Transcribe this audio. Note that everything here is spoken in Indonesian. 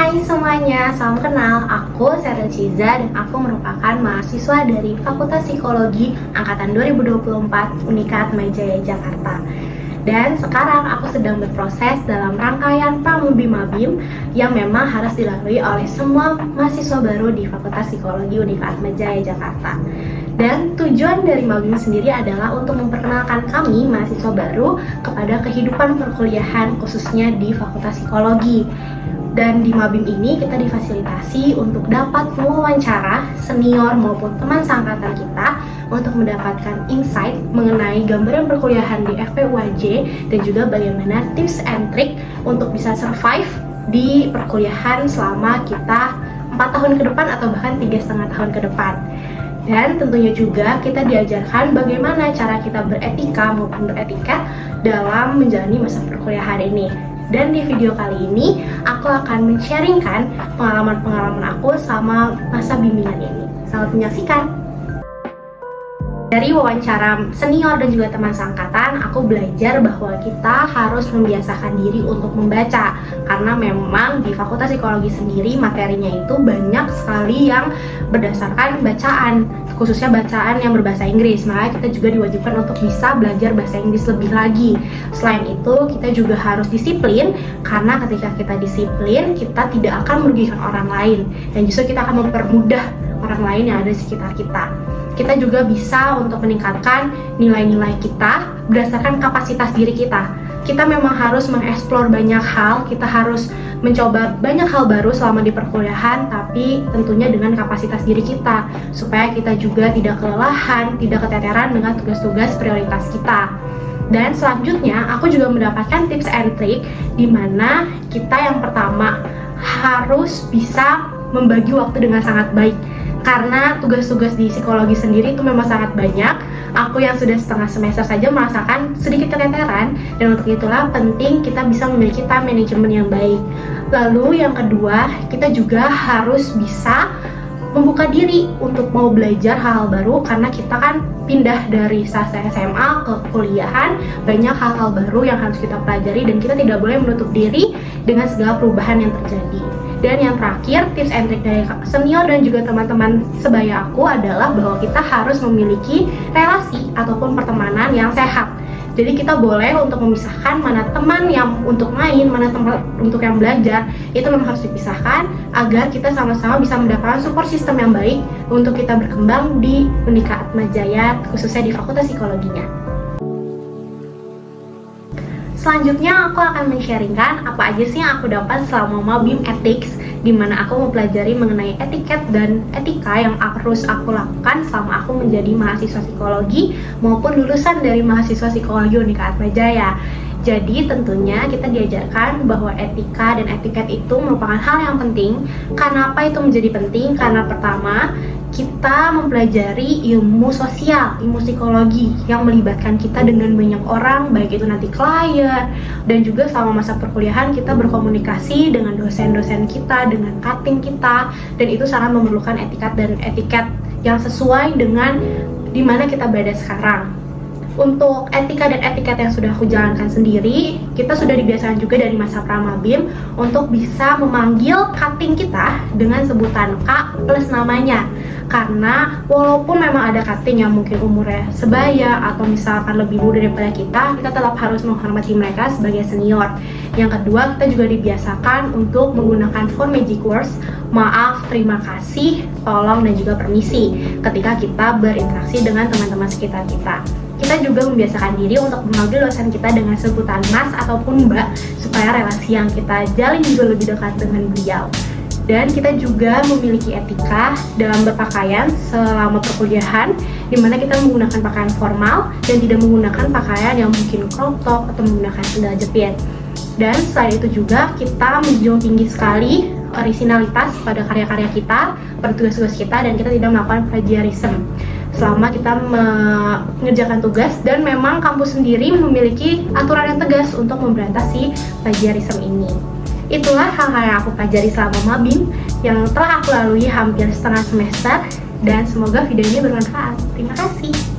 Hai semuanya, salam kenal. Aku Sheryl Ciza dan aku merupakan mahasiswa dari Fakultas Psikologi Angkatan 2024 Unikat Atmajaya Jakarta. Dan sekarang aku sedang berproses dalam rangkaian Pramubim-Mabim yang memang harus dilalui oleh semua mahasiswa baru di Fakultas Psikologi Unikat Atmajaya Jakarta. Dan tujuan dari Mabim sendiri adalah untuk memperkenalkan kami mahasiswa baru kepada kehidupan perkuliahan khususnya di Fakultas Psikologi. Dan di Mabim ini kita difasilitasi untuk dapat mewawancara senior maupun teman seangkatan kita untuk mendapatkan insight mengenai gambaran perkuliahan di FPUAJ dan juga bagaimana tips and trick untuk bisa survive di perkuliahan selama kita 4 tahun ke depan atau bahkan 3,5 tahun ke depan. Dan tentunya juga kita diajarkan bagaimana cara kita beretika maupun beretiket dalam menjalani masa perkuliahan ini. Dan di video kali ini, aku akan men-sharingkan pengalaman-pengalaman aku sama masa bimbingan ini. Selamat menyaksikan! Dari wawancara senior dan juga teman seangkatan, aku belajar bahwa kita harus membiasakan diri untuk membaca. Karena memang di Fakultas Psikologi sendiri materinya itu banyak sekali yang berdasarkan bacaan, khususnya bacaan yang berbahasa Inggris. Makanya kita juga diwajibkan untuk bisa belajar bahasa Inggris lebih lagi. Selain itu, kita juga harus disiplin, karena ketika kita disiplin, kita tidak akan merugikan orang lain. Dan justru kita akan mempermudah orang lain yang ada di sekitar kita. Kita juga bisa untuk meningkatkan nilai-nilai kita berdasarkan kapasitas diri kita. Kita memang harus mengeksplor banyak hal, kita harus mencoba banyak hal baru selama di perkuliahan, tapi tentunya dengan kapasitas diri kita, supaya kita juga tidak kelelahan, tidak keteteran dengan tugas-tugas prioritas kita. Dan selanjutnya, aku juga mendapatkan tips and trick di mana kita yang pertama harus bisa membagi waktu dengan sangat baik. Karena tugas-tugas di psikologi sendiri itu memang sangat banyak. Aku yang sudah setengah semester saja merasakan sedikit keteteran, dan untuk itulah penting kita bisa memiliki time management yang baik. Lalu yang kedua, kita juga harus bisa membuka diri untuk mau belajar hal-hal baru, karena kita kan pindah dari fase SMA ke kuliahan, banyak hal-hal baru yang harus kita pelajari dan kita tidak boleh menutup diri dengan segala perubahan yang terjadi. Dan yang terakhir, tips and trick dari senior dan juga teman-teman sebaya aku adalah bahwa kita harus memiliki relasi ataupun pertemanan yang sehat. Jadi kita boleh untuk memisahkan mana teman yang untuk main, mana teman untuk yang belajar. Itu memang harus dipisahkan agar kita sama-sama bisa mendapatkan support system yang baik untuk kita berkembang di Unikat Atmajaya, khususnya di Fakultas Psikologinya. Selanjutnya aku akan men-sharingkan apa aja sih yang aku dapat selama Mabim Ethics, di mana aku mempelajari mengenai etiket dan etika yang harus aku lakukan selama aku menjadi mahasiswa psikologi maupun lulusan dari mahasiswa psikologi Unikat Atmajaya. Jadi tentunya kita diajarkan bahwa etika dan etiket itu merupakan hal yang penting. Karena apa itu menjadi penting? Karena pertama, kita mempelajari ilmu sosial, ilmu psikologi yang melibatkan kita dengan banyak orang, baik itu nanti klien, dan juga selama masa perkuliahan kita berkomunikasi dengan dosen-dosen kita, dengan cutting kita, dan itu sangat memerlukan etikat dan etiket yang sesuai dengan dimana kita berada sekarang. Untuk etika dan etiket yang sudah aku jalankan sendiri, kita sudah dibiasakan juga dari masa Pramabim untuk bisa memanggil cutting kita dengan sebutan Kak plus namanya. Karena walaupun memang ada cutting yang mungkin umurnya sebaya atau misalkan lebih muda daripada kita tetap harus menghormati mereka sebagai senior. Yang kedua, kita juga dibiasakan untuk menggunakan phone magic words, maaf, terima kasih, tolong, dan juga permisi ketika kita berinteraksi dengan teman-teman sekitar kita. Kita juga membiasakan diri untuk memanggil dosen kita dengan sebutan mas ataupun mbak, supaya relasi yang kita jalin juga lebih dekat dengan beliau. Dan kita juga memiliki etika dalam berpakaian selama perkuliahan, di mana kita menggunakan pakaian formal dan tidak menggunakan pakaian yang mungkin crop top atau menggunakan sandal jepit. Dan selain itu juga kita menjunjung tinggi sekali orisinalitas pada karya-karya kita, pada tugas-tugas kita, dan kita tidak melakukan plagiarism selama kita mengerjakan tugas. Dan memang kampus sendiri memiliki aturan yang tegas untuk memberantas plagiarism ini. Itulah hal-hal yang aku pelajari selama Mabim yang telah aku lalui hampir setengah semester, dan semoga video ini bermanfaat. Terima kasih.